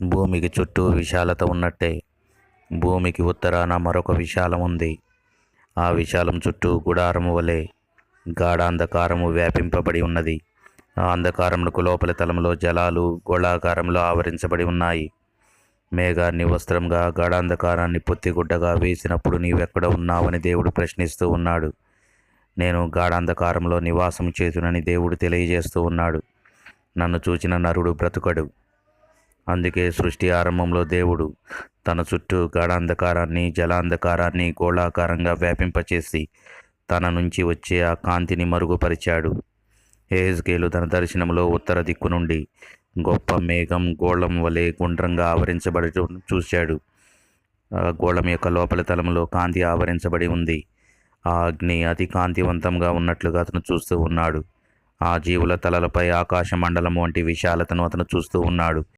భూమికి చుట్టూ విశాలత ఉన్నట్టే భూమికి ఉత్తరాన మరొక విశాలం ఉంది. ఆ విశాలం చుట్టూ గుడారము వలె గాఢాంధకారము వ్యాపింపబడి ఉన్నది. ఆ అంధకారమునకు లోపలి తలంలో జలాలు గోళాకారంలో ఆవరించబడి ఉన్నాయి. మేఘాన్ని వస్త్రంగా గాఢాంధకారాన్ని పొత్తిగుడ్డగా వేసినప్పుడు నీవెక్కడ ఉన్నావని దేవుడు ప్రశ్నిస్తూ ఉన్నాడు. నేను గాఢాంధకారంలో నివాసం చేతునని దేవుడు తెలియజేస్తూ ఉన్నాడు. నన్ను చూచిన నరుడు బ్రతుకడు. అందుకే సృష్టి ఆరంభంలో దేవుడు తన చుట్టూ గాఢాంధకారాన్ని జలాంధకారాన్ని గోళాకారంగా వ్యాపింపచేసి తన నుంచి వచ్చే ఆ కాంతిని మరుగుపరిచాడు. యెహెజ్కేలు తన దర్శనంలో ఉత్తర దిక్కు నుండి గొప్ప మేఘం గోళం వలె గుండ్రంగా ఆవరించబడి చూశాడు. ఆ గోళం యొక్క లోపలి తలంలో కాంతి ఆవరించబడి ఉంది. ఆ అగ్ని అతి కాంతివంతంగా ఉన్నట్లుగా అతను చూస్తూ ఉన్నాడు. ఆ జీవుల తలలపై ఆకాశ మండలం వంటి విశాలతను అతను చూస్తూ ఉన్నాడు.